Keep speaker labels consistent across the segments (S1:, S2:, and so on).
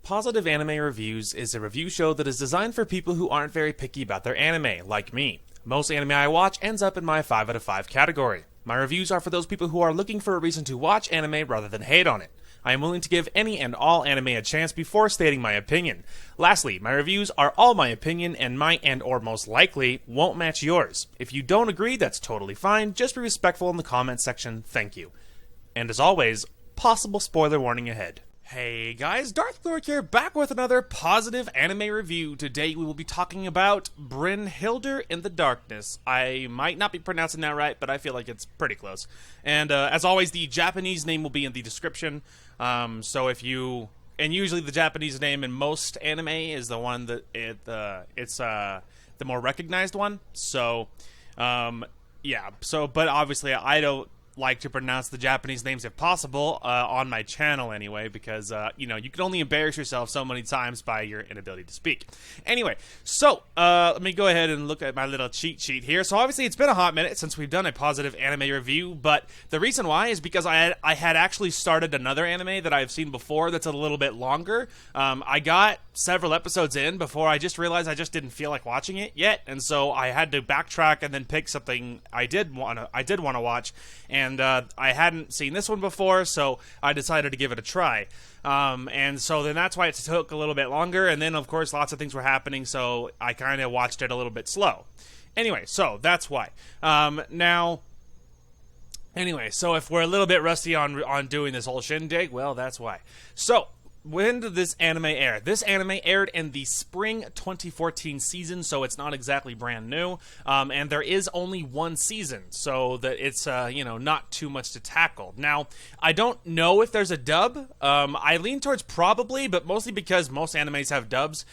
S1: Positive Anime Reviews is a review show that is designed for people who aren't very picky about their anime, like me. Most anime I watch ends up in my 5 out of 5 category. My reviews are for those people who are looking for a reason to watch anime rather than hate on it. I am willing to give any and all anime a chance before stating my opinion. Lastly, my reviews are all my opinion and might and or most likely won't match yours. If you don't agree, that's totally fine. Just be respectful in the comments section. Thank you. And as always, possible spoiler warning ahead. Hey guys, Darth Lurk here, back with another positive anime review. Today we will be talking about Brynhildr in the Darkness. I might not be pronouncing that right, but I feel like it's pretty close. And as always, the Japanese name will be in the description. So if you... And usually the Japanese name in most anime is the one that it's the more recognized one. So, yeah. So, but obviously I don't like to pronounce the Japanese names if possible on my channel anyway, because you know, you can only embarrass yourself so many times by your inability to speak. Anyway, so let me go ahead and look at my little cheat sheet here. So obviously it's been a hot minute since we've done a positive anime review, but the reason why is because I had actually started another anime that I've seen before that's a little bit longer. I got several episodes in before I just realized I just didn't feel like watching it yet, and so I had to backtrack and then pick something I did want to watch. And I hadn't seen this one before, so I decided to give it a try. And so then that's why it took a little bit longer, and then of course lots of things were happening, so I kind of watched it a little bit slow. Anyway, so that's why. Anyway, so if we're a little bit rusty on doing this whole shindig, well, that's why. So, when did this anime air? This anime aired in the spring 2014 season, so it's not exactly brand new. And there is only one season, so that it's you know, not too much to tackle. Now, I don't know if there's a dub. I lean towards probably, but mostly because most animes have dubs.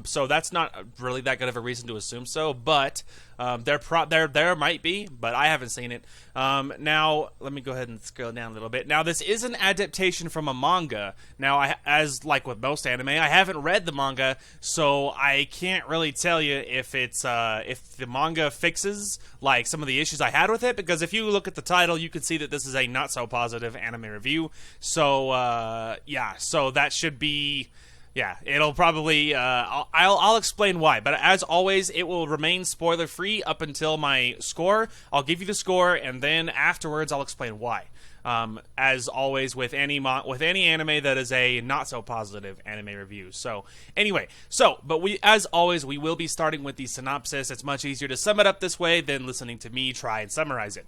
S1: So that's not really that good of a reason to assume so. But there might be, but I haven't seen it. Now, let me go ahead and scroll down a little bit. Now, this is an adaptation from a manga. Now, as like with most anime, I haven't read the manga, so I can't really tell you if it's if the manga fixes like some of the issues I had with it. Because if you look at the title, you can see that this is a not so positive anime review. So yeah, so that should be. Yeah, it'll probably, I'll explain why, but as always, it will remain spoiler-free up until my score. I'll give you the score, and then afterwards, I'll explain why. As always, with any anime that is a not-so-positive anime review. So, anyway, but as always, we will be starting with the synopsis. It's much easier to sum it up this way than listening to me try and summarize it.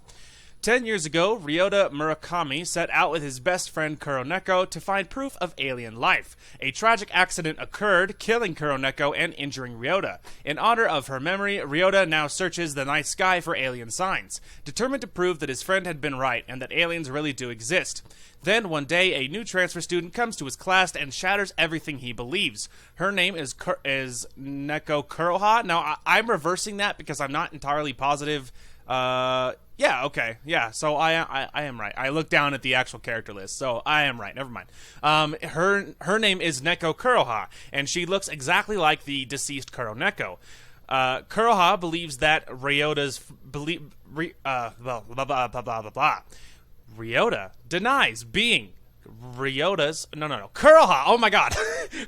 S1: 10 years ago, Ryota Murakami set out with his best friend Kuroneko to find proof of alien life. A tragic accident occurred, killing Kuroneko and injuring Ryota. In honor of her memory, Ryota now searches the night sky for alien signs, determined to prove that his friend had been right and that aliens really do exist. Then, one day, a new transfer student comes to his class and shatters everything he believes. Her name is Neko Kuroha. Now, I'm reversing that because I'm not entirely positive. Yeah, okay, yeah, so I am right. I looked down at the actual character list, so I am right, never mind. Her name is Neko Kuroha, and she looks exactly like the deceased Kuroneko. Kuroha believes that Ryota's... Ryota denies being... No. Kuroha! Oh my god!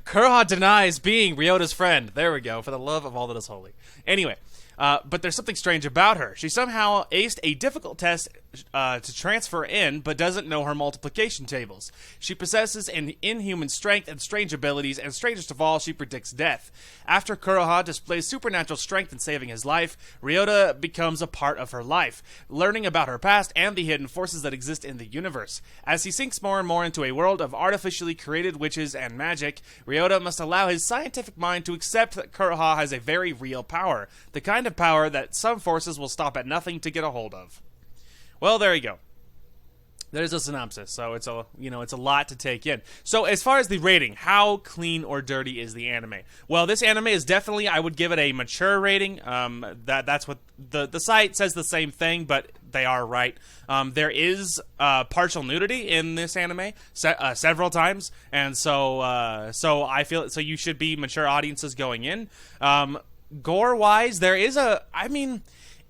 S1: Kuroha denies being Ryota's friend. There we go, for the love of all that is holy. Anyway... but there's something strange about her. She somehow aced a difficult test to transfer in, but doesn't know her multiplication tables. She possesses an inhuman strength and strange abilities, and strangest of all, she predicts death. After Kuroha displays supernatural strength in saving his life, Ryota becomes a part of her life, learning about her past and the hidden forces that exist in the universe. As he sinks more and more into a world of artificially created witches and magic, Ryota must allow his scientific mind to accept that Kuroha has a very real power, the kind of power that some forces will stop at nothing to get a hold of. Well, there you go. There's a synopsis, so it's a lot to take in. So as far as the rating, how clean or dirty is the anime? Well, this anime is definitely, I would give it a mature rating. That's what the site says, the same thing, but they are right. There is partial nudity in this anime several times, and so I feel so you should be mature audiences going in. Gore-wise, there is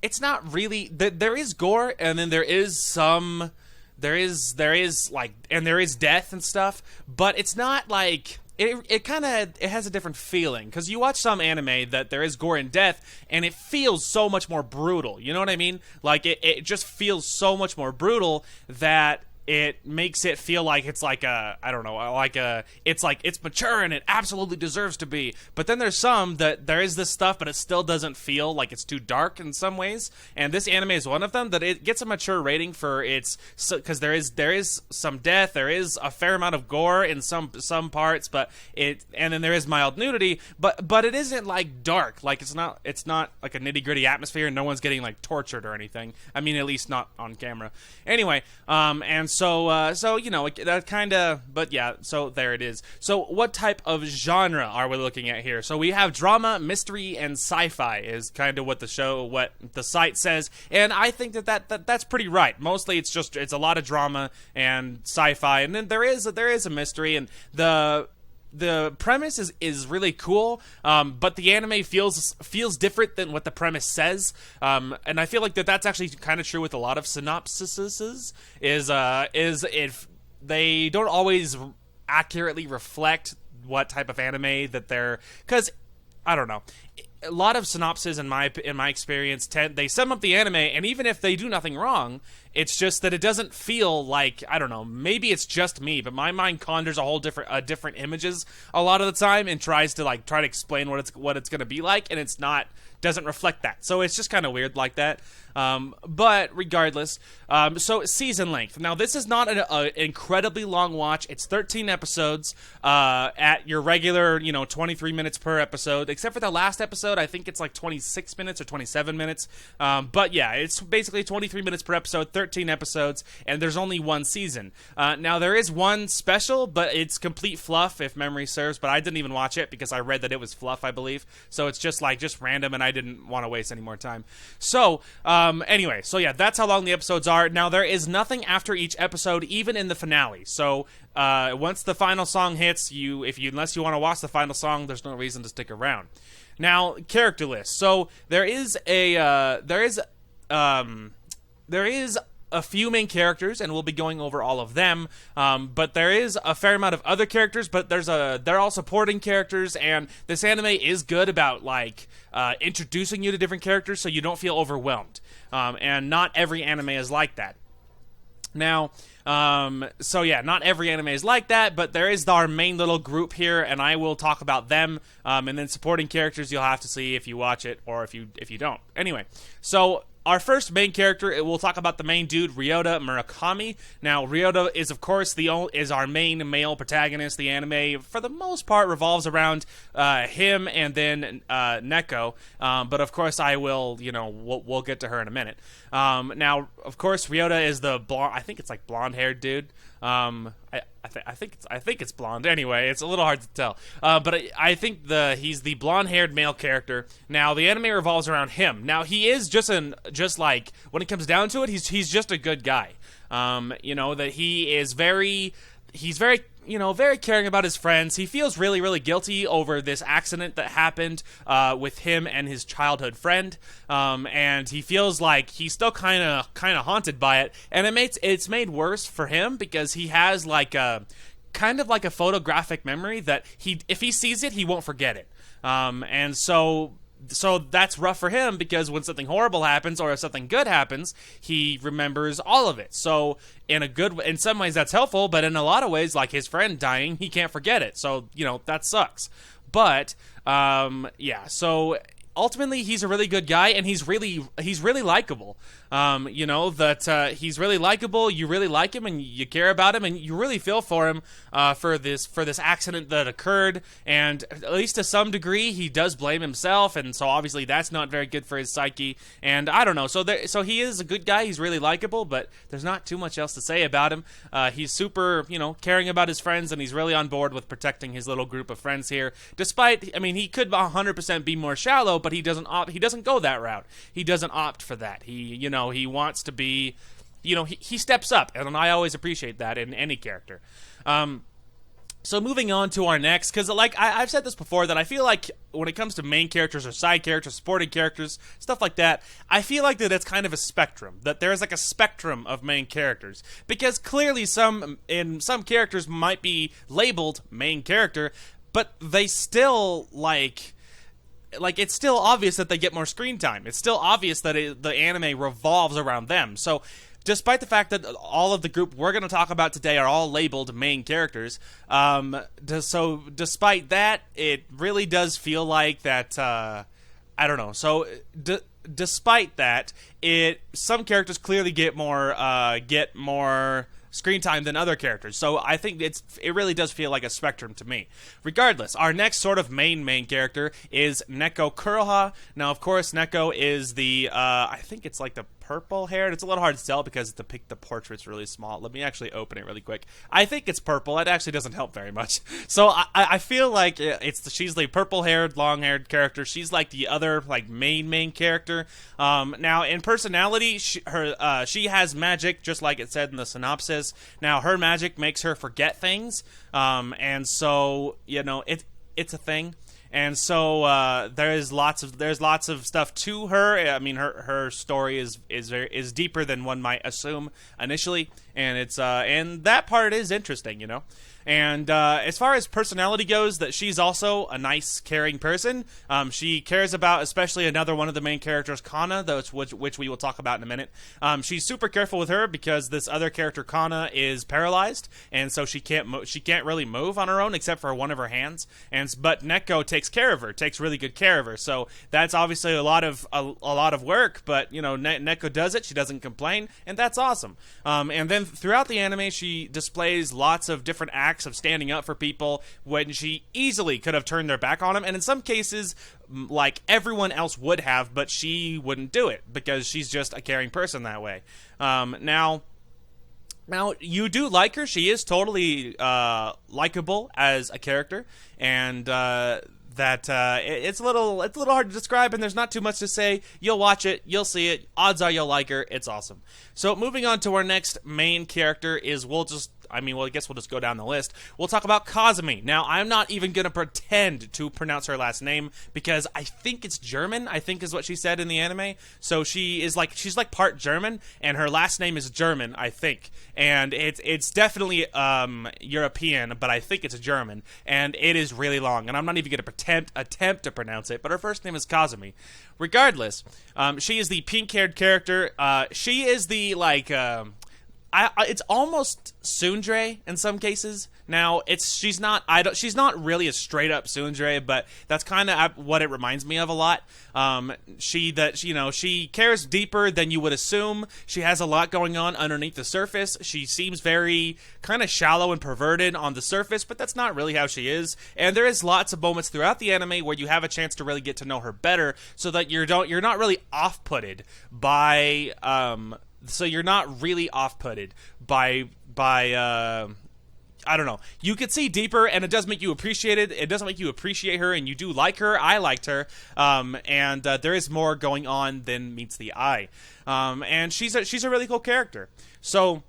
S1: it's not really, there is gore, and then there is some, there is like, and there is death and stuff, but it's not like, it kind of it has a different feeling, because you watch some anime that there is gore and death, and it feels so much more brutal. You know what I mean? Like it just feels so much more brutal that it makes it feel like it's like a, I don't know, like a, it's like it's mature and it absolutely deserves to be. But then there's some that there is this stuff, but it still doesn't feel like it's too dark in some ways. And this anime is one of them, that it gets a mature rating for its, because there is some death, there is a fair amount of gore in some parts, but and then there is mild nudity, but it isn't like dark. Like it's not like a nitty gritty atmosphere, and no one's getting like tortured or anything. I mean, at least not on camera. Anyway, and so you know, that kind of, but yeah, so there it is. So what type of genre are we looking at here? So we have drama, mystery, and sci-fi is kind of what the site says, and I think that's pretty right. Mostly it's a lot of drama and sci-fi, and then there is a mystery, and the premise is really cool, but the anime feels different than what the premise says, and I feel like that's actually kind of true with a lot of synopsises. Is if they don't always accurately reflect what type of anime that they're, because I don't know. A lot of synopses in my experience they sum up the anime, and even if they do nothing wrong, it's just that it doesn't feel like, I don't know, maybe it's just me, but my mind conjures a whole different images a lot of the time and tries to try to explain what it's going to be like, and it's not, doesn't reflect that. So it's just kind of weird like that. But regardless, so season length. Now, this is not an incredibly long watch. It's 13 episodes at your regular, 23 minutes per episode, except for the last episode. I think it's like 26 minutes or 27 minutes. But yeah, it's basically 23 minutes per episode, 13 episodes, and there's only one season. Now, there is one special, but it's complete fluff, if memory serves, but I didn't even watch it because I read that it was fluff, I believe. So it's just random, and I didn't want to waste any more time. So, anyway, so yeah, that's how long the episodes are. Now, there is nothing after each episode, even in the finale. So, once the final song hits, unless you want to watch the final song, there's no reason to stick around. Now, character list. So, there is a few main characters, and we'll be going over all of them, but there is a fair amount of other characters, but they're all supporting characters, and this anime is good about introducing you to different characters so you don't feel overwhelmed, and not every anime is like that. Now, so yeah, not every anime is like that, but there is our main little group here, and I will talk about them, and then supporting characters you'll have to see if you watch it or if you don't. Anyway, so our first main character, we'll talk about the main dude, Ryota Murakami. Now, Ryota is, of course, is our main male protagonist. The anime, for the most part, revolves around him and then Neko. But, of course, we'll get to her in a minute. Now, of course, Ryota is the blonde, I think it's like blonde-haired dude. I think it's blonde. Anyway, it's a little hard to tell. But I think he's the blonde-haired male character. Now, the anime revolves around him. Now, he is when it comes down to it, he's just a good guy. That he's very very caring about his friends. He feels really, really guilty over this accident that happened with him and his childhood friend, and he feels like he's still kind of haunted by it. And it's made worse for him because he has a photographic memory that if he sees it, he won't forget it. And so that's rough for him because when something horrible happens or if something good happens, he remembers all of it. So in some ways that's helpful, but in a lot of ways, like his friend dying, he can't forget it. So, that sucks. But, so ultimately he's a really good guy, and he's really likable. He's really likable, you really like him, and you care about him, and you really feel for him for this accident that occurred, and at least to some degree he does blame himself, and so obviously that's not very good for his psyche, and I don't know, so he is a good guy, he's really likable, but there's not too much else to say about him. He's super, caring about his friends, and he's really on board with protecting his little group of friends here, despite, he could 100% be more shallow, but he doesn't go that route. He doesn't opt for that. He wants to be, he steps up, and I always appreciate that in any character. So moving on to our next, because like I've said this before, that I feel like when it comes to main characters or side characters, supporting characters, stuff like that, I feel like that it's kind of a spectrum. That there's like a spectrum of main characters, because clearly some characters might be labeled main character, but they still like it's still obvious that they get more screen time. It's still obvious that the anime revolves around them. So despite the fact that all of the group we're going to talk about today are all labeled main characters, so despite that, it really does feel like that, I don't know. So despite that, some characters clearly get more screen time than other characters. So I think it really does feel like a spectrum to me. Regardless, our next sort of main character is Neko Kuroha. Now, of course, Neko is the, I think it's like the purple haired. It's a little hard to tell because the portrait's really small. Let me actually open it really quick. I think it's purple. It actually doesn't help very much. So I feel like she's the purple haired, long haired character. She's like the other like main character. Now in personality, she has magic, just like it said in the synopsis. Now her magic makes her forget things, and so it's a thing. And so there's lots of stuff to her. I mean, her story is deeper than one might assume initially, and and that part is interesting, And as far as personality goes, that she's also a nice, caring person. She cares about especially another one of the main characters, Kana, which we will talk about in a minute. She's super careful with her because this other character, Kana, is paralyzed, and so she can't really move on her own except for one of her hands. But Neko takes really good care of her. So that's obviously a lot of work, but Neko does it. She doesn't complain, and that's awesome. And then throughout the anime, she displays lots of different acts of standing up for people when she easily could have turned their back on them, and in some cases like everyone else would have, but she wouldn't do it because she's just a caring person that way. Now you do like her. She is totally likable as a character, and it's a little hard to describe, and there's not too much to say. You'll watch it, you'll see it. Odds are you'll like her. It's awesome. So moving on to our next main character is I guess we'll just go down the list. We'll talk about Kazumi. Now, I'm not even going to pretend to pronounce her last name because I think it's German, I think is what she said in the anime. So she's like part German, and her last name is German, I think. And it's definitely European, but I think it's German. And it is really long, and I'm not even going to attempt to pronounce it, but her first name is Kazumi. Regardless, she is the pink-haired character. She is the, it's almost tsundere in some cases. Now, she's not really a straight up tsundere, but that's kind of what it reminds me of a lot. She cares deeper than you would assume. She has a lot going on underneath the surface. She seems very kind of shallow and perverted on the surface, but that's not really how she is. And there is lots of moments throughout the anime where you have a chance to really get to know her better, so that you're not really off-putted by I don't know. You could see deeper, and it does make you appreciate it. It does make you appreciate her, and you do like her. I liked her, and there is more going on than meets the eye. And she's a really cool character. So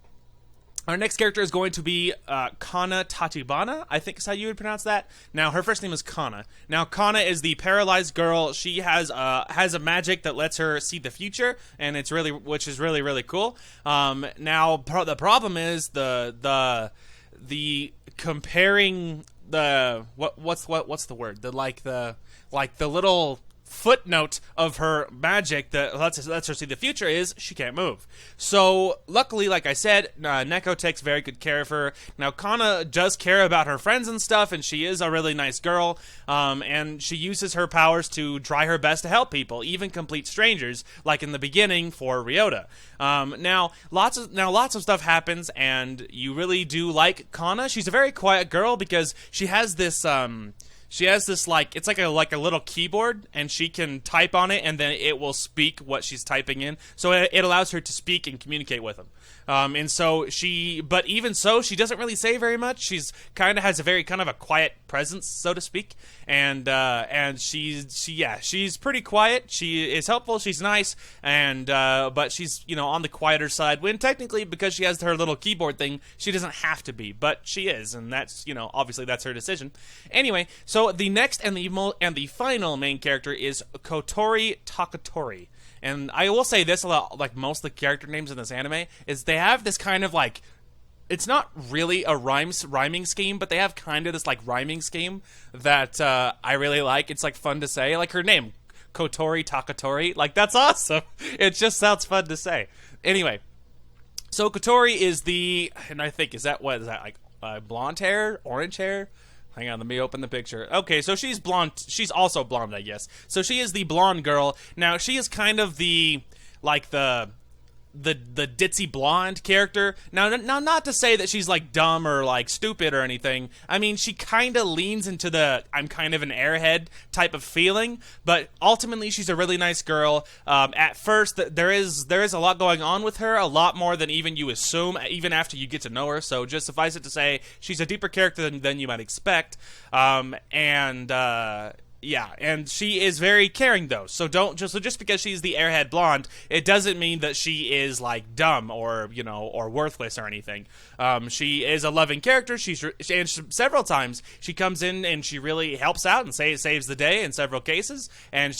S1: our next character is going to be Kana Tachibana, I think is how you would pronounce that. Now, her first name is Kana. Now, Kana is the paralyzed girl. She has a magic that lets her see the future, and which is really, really cool. Now, the problem is the comparing what's the word? The little footnote of her magic that lets her see the future is she can't move. So luckily, like I said, Neko takes very good care of her. Now Kana does care about her friends and stuff, and she is a really nice girl, and she uses her powers to try her best to help people, even complete strangers, like in the beginning for Ryota. Now lots of stuff happens, and you really do like Kana. She's a very quiet girl because she has this it's like a little keyboard, and she can type on it, and then it will speak what she's typing in. So it allows her to speak and communicate with them. And so but even so, she doesn't really say very much. She's kind of has a very kind of a quiet presence, so to speak. And she's pretty quiet. She is helpful. She's nice, and but she's on the quieter side. When technically, because she has her little keyboard thing, she doesn't have to be, but she is, and that's obviously that's her decision. Anyway, so the next and the final main character is Kotori Takatori. And I will say this about like most of the character names in this anime is they have this kind of like, it's not really a rhyming scheme, but they have kind of this like rhyming scheme that I really like. It's like fun to say, like her name, Kotori Takatori. Like that's awesome. It just sounds fun to say. Anyway, so Kotori is and I think what is that like blonde hair, orange hair? Hang on, let me open the picture. Okay, so she's blonde. She's also blonde, I guess. So she is the blonde girl. Now, she is kind of the ditzy blonde character. Now, not to say that she's like dumb or like stupid or anything. I mean, she kind of leans into the I'm kind of an airhead type of feeling, but ultimately she's a really nice girl. At first, there is a lot going on with her, a lot more than even you assume, even after you get to know her. So just suffice it to say, she's a deeper character than you might expect. Yeah, and she is very caring though. So just because she's the airhead blonde, it doesn't mean that she is like dumb or or worthless or anything. She is a loving character. And several times she comes in and she really helps out and saves the day in several cases. And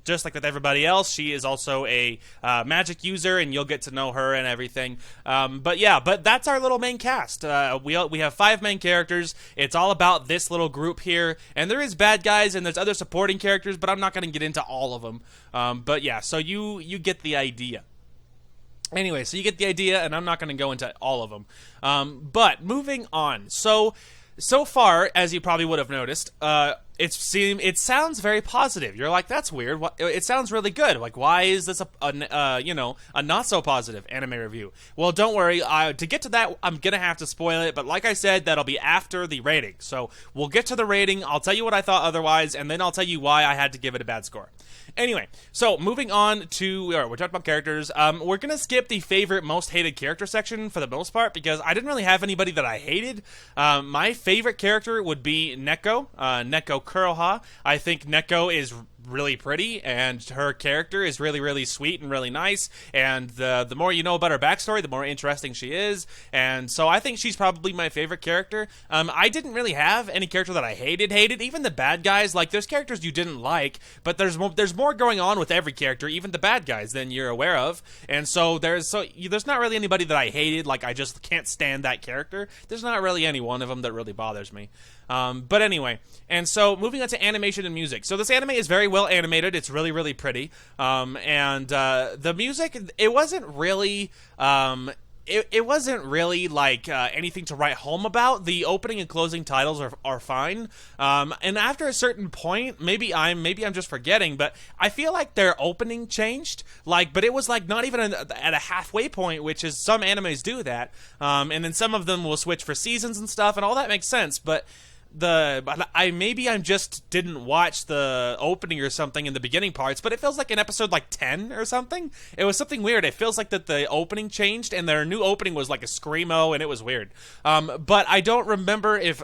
S1: just like with everybody else, she is also a magic user, and you'll get to know her and everything. But that's our little main cast. We have 5 main characters. It's all about this little group here, and there is bad guys and there's other supporting characters, but I'm not going to get into all of them. But yeah, so you get the idea. Anyway, so you get the idea, and I'm not going to go into all of them. But moving on. So far, as you probably would have noticed, it sounds very positive. You're like, that's weird. It sounds really good. Like, why is this a not so positive anime review? Well, don't worry. To get to that, I'm gonna have to spoil it. But like I said, that'll be after the rating. So we'll get to the rating. I'll tell you what I thought otherwise, and then I'll tell you why I had to give it a bad score. Anyway, so moving on to, we're talking about characters. We're going to skip the favorite, most hated character section for the most part, because I didn't really have anybody that I hated. My favorite character would be Neko, Neko Kuroha. I think Neko is really pretty, and her character is really, really sweet and really nice, and the more you know about her backstory, the more interesting she is, and so I think she's probably my favorite character. I didn't really have any character that I hated. Even the bad guys, like, there's characters you didn't like, but there's more going on with every character, even the bad guys, than you're aware of, and so there's not really anybody that I hated, like, I just can't stand that character. There's not really any one of them that really bothers me. But anyway, and so moving on to animation and music. So this anime is very well animated. It's really, really pretty. And the music, it wasn't really... It wasn't really like anything to write home about. The opening and closing titles are fine. And after a certain point, maybe I'm just forgetting, but I feel like their opening changed. But it was like not even at a halfway point, which is some animes do that. And then some of them will switch for seasons and stuff, and all that makes sense. But I just didn't watch the opening or something in the beginning parts, but it feels like in episode like 10 or something. It was something weird. It feels like that the opening changed, and their new opening was like a screamo, and it was weird. But I don't remember if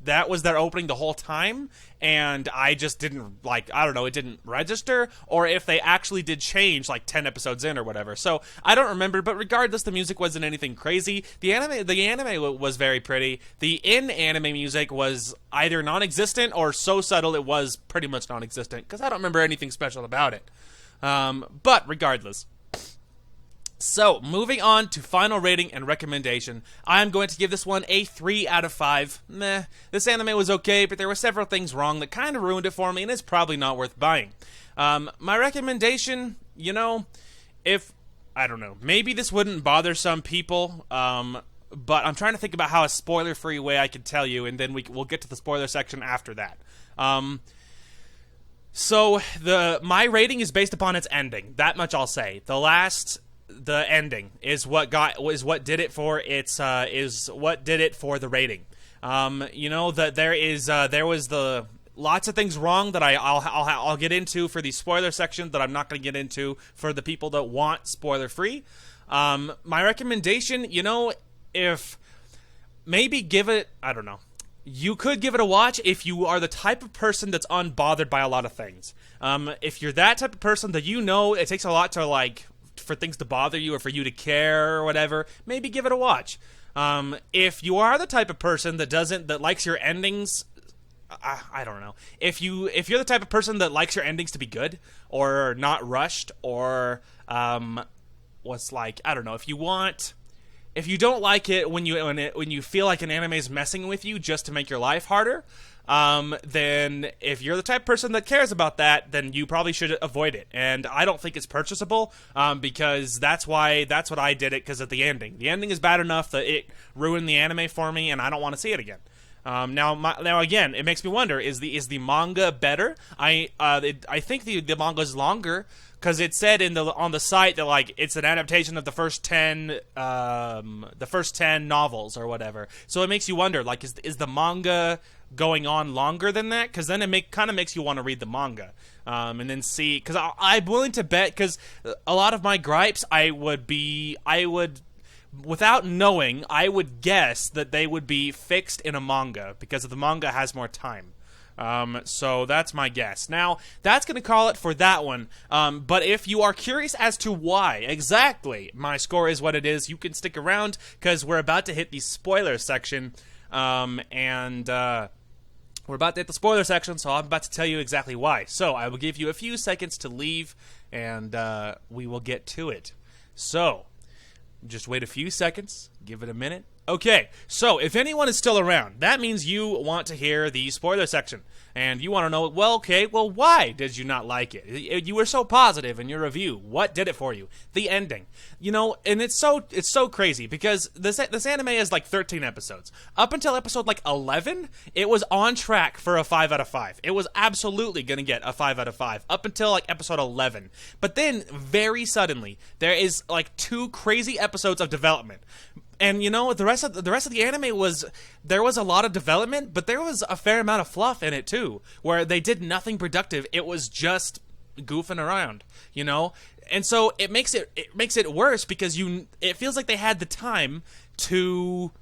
S1: that was their opening the whole time, and I just didn't, it didn't register, or if they actually did change like 10 episodes in or whatever. So I don't remember, but regardless, the music wasn't anything crazy. The anime was very pretty. The in-anime music was either non-existent or so subtle it was pretty much non-existent, because I don't remember anything special about it. But regardless. So, moving on to final rating and recommendation, I'm going to give this one a 3 out of 5. Meh, this anime was okay, but there were several things wrong that kind of ruined it for me, and it's probably not worth buying. My recommendation, I don't know, maybe this wouldn't bother some people, but I'm trying to think about how a spoiler-free way I could tell you, and then we'll get to the spoiler section after that. So, my rating is based upon its ending. That much I'll say. The ending is what did it for the rating. There was lots of things wrong that I'll get into for the spoiler section that I'm not going to get into for the people that want spoiler free. My recommendation, if maybe give it, I don't know. You could give it a watch if you are the type of person that's unbothered by a lot of things. If you're that type of person that it takes a lot to for things to bother you or for you to care or whatever, maybe give it a watch. If you are the type of person that likes your endings, I don't know. If you're the type of person that likes your endings to be good or not rushed or I don't know, if you don't like it when you feel like an anime is messing with you just to make your life harder, then if you're the type of person that cares about that, then you probably should avoid it. And I don't think it's purchasable, because that's what I did it, because of the ending. The ending is bad enough that it ruined the anime for me, and I don't want to see it again. Now again, it makes me wonder: is the manga better? I think the manga is longer, because it said on the site that it's an adaptation of the first 10 novels or whatever. So it makes you wonder, is the manga going on longer than that? Because then it kind of makes you want to read the manga, and then see. Because I'm willing to bet, because a lot of my gripes, I would without knowing, I would guess that they would be fixed in a manga, because the manga has more time. So that's my guess. Now, that's going to call it for that one. But if you are curious as to why exactly my score is what it is, you can stick around, because we're about to hit the spoiler section. We're about to hit the spoiler section, so I'm about to tell you exactly why. So I will give you a few seconds to leave, and we will get to it. So just wait a few seconds. Give it a minute. Okay, so if anyone is still around, that means you want to hear the spoiler section. And you want to know, well, why did you not like it? You were so positive in your review. What did it for you? The ending. And it's so crazy, because this anime is 13 episodes. Up until episode 11, it was on track for a 5 out of 5. It was absolutely going to get a 5 out of 5 up until episode 11. But then very suddenly, there is 2 crazy episodes of development. And the rest of the anime there was a lot of development, but there was a fair amount of fluff in it too, where they did nothing productive. It was just goofing around, And so it makes it worse, because it feels like they had the time to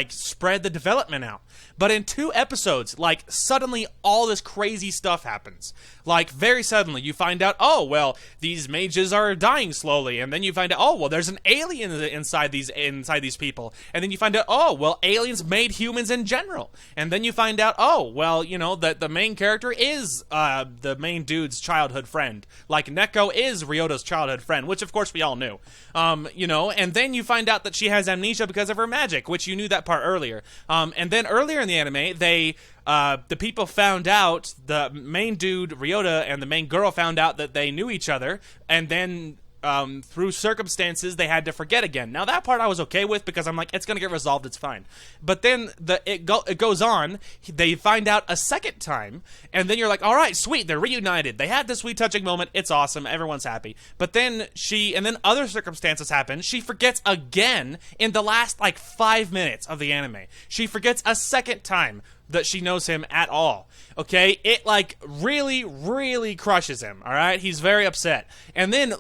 S1: spread the development out. But in 2 episodes, suddenly all this crazy stuff happens. Very suddenly, you find out, oh, well, these mages are dying slowly. And then you find out, oh, well, there's an alien inside these people. And then you find out, oh, well, aliens made humans in general. And then you find out, oh, well, that the main character is the main dude's childhood friend. Neko is Ryota's childhood friend, which, of course, we all knew. And then you find out that she has amnesia because of her magic, which you knew that part earlier. And then earlier in the anime, the people found out, the main dude, Ryota, and the main girl found out that they knew each other, and then through circumstances, they had to forget again. Now, that part I was okay with, because I'm it's going to get resolved, it's fine. But then it goes on, they find out a second time, and then you're all right, sweet, they're reunited. They had this sweet touching moment, it's awesome, everyone's happy. But then other circumstances happen, she forgets again in the last 5 minutes of the anime. She forgets a second time that she knows him at all. Okay? It really, really crushes him. All right? He's very upset. And then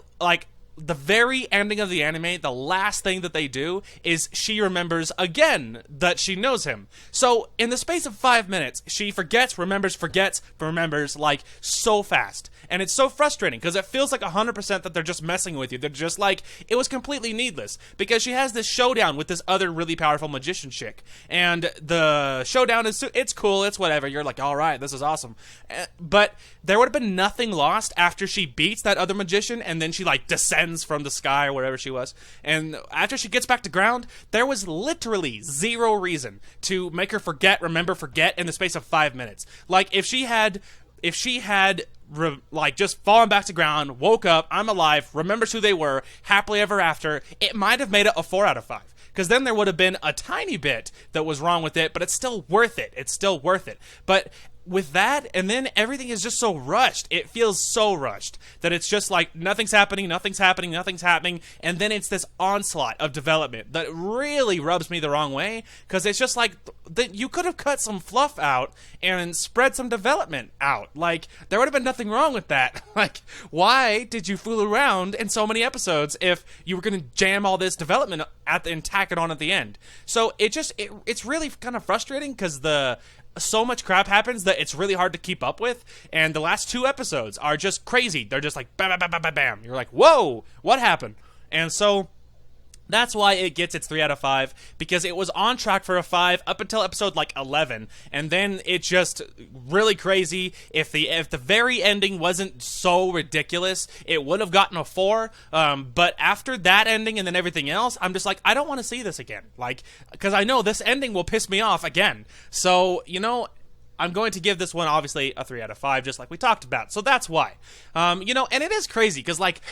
S1: the very ending of the anime, the last thing that they do is she remembers again that she knows him. So in the space of 5 minutes, she forgets, remembers, so fast. And it's so frustrating, because it feels 100% that they're just messing with you. They're just it was completely needless, because she has this showdown with this other really powerful magician chick. And the showdown it's cool, it's whatever. You're all right, this is awesome. But there would have been nothing lost after she beats that other magician, and then she descends from the sky or wherever she was. And after she gets back to ground, there was literally zero reason to make her forget in the space of 5 minutes. If she had just fallen back to ground, woke up, I'm alive, remembers who they were, happily ever after, it might have made it a 4 out of 5. Because then there would have been a tiny bit that was wrong with it, but it's still worth it. It's still worth it. But with that, and then everything is just so rushed. It feels so rushed that it's just like nothing's happening, and then it's this onslaught of development that really rubs me the wrong way, because it's just like that you could have cut some fluff out and spread some development out. Like, there would have been nothing wrong with that. Like, why did you fool around in so many episodes if you were going to jam all this development and tack it on at the end? So it's really kind of frustrating, because so much crap happens that it's really hard to keep up with, and the last 2 episodes are just crazy. They're just like bam, bam, bam, bam, bam, bam. You're like, whoa, what happened? And so that's why it gets its 3 out of 5, because it was on track for a 5 up until episode like 11, and then it just really crazy. If the very ending wasn't so ridiculous, it would have gotten a 4. But after that ending and then everything else, I'm just like, I don't want to see this again. Like, because I know this ending will piss me off again. So, I'm going to give this one obviously a 3 out of 5, just like we talked about. So that's why. And it is crazy, because like,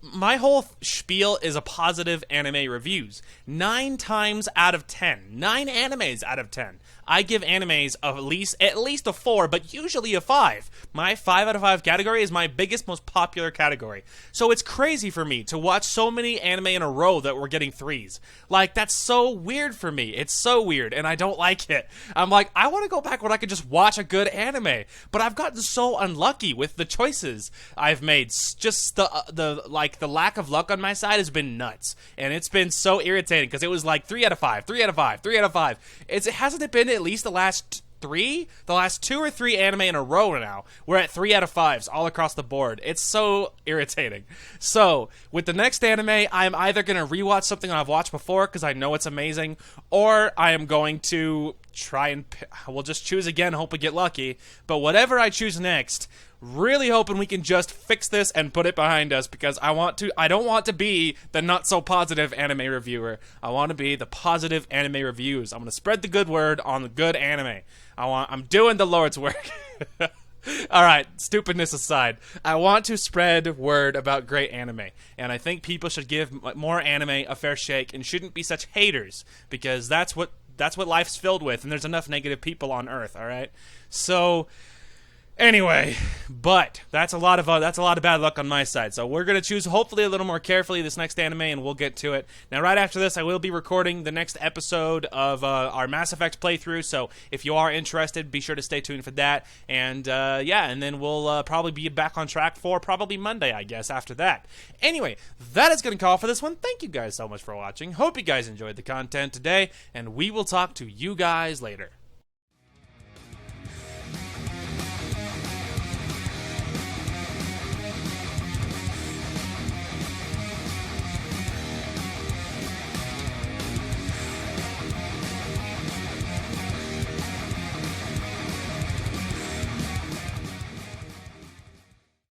S1: my whole spiel is a positive anime reviews. 9 times out of 10. 9 animes out of 10. I give animes at least a 4, but usually a 5. My 5 out of 5 category is my biggest, most popular category. So it's crazy for me to watch so many anime in a row that we're getting 3s. Like, that's so weird for me. It's so weird, and I don't like it. I'm like, I want to go back when I could just watch a good anime, but I've gotten so unlucky with the choices I've made. Just the lack of luck on my side has been nuts, and it's been so irritating, because it was like 3 out of 5, 3 out of 5, 3 out of 5. Hasn't it been at least the last 2 or 3 anime in a row now? We're at 3 out of 5s all across the board. It's so irritating. So with the next anime, I'm either going to rewatch something I've watched before because I know it's amazing, or I am going to try and we'll just choose again, hope we get lucky. But whatever I choose next, really hoping we can just fix this and put it behind us, because I don't want to be the not so positive anime reviewer. I want to be the positive anime reviews. I'm going to spread the good word on the good anime. I'm doing the Lord's work. All right, stupidness aside, I want to spread word about great anime, and I think people should give more anime a fair shake and shouldn't be such haters, because that's what life's filled with, and there's enough negative people on Earth. All right, so anyway, but that's a lot of bad luck on my side. So we're gonna choose hopefully a little more carefully this next anime, and we'll get to it. Now, right after this, I will be recording the next episode of our Mass Effect playthrough. So if you are interested, be sure to stay tuned for that. And and then we'll probably be back on track for probably Monday, I guess, after that. Anyway, that is gonna call for this one. Thank you guys so much for watching. Hope you guys enjoyed the content today, and we will talk to you guys later.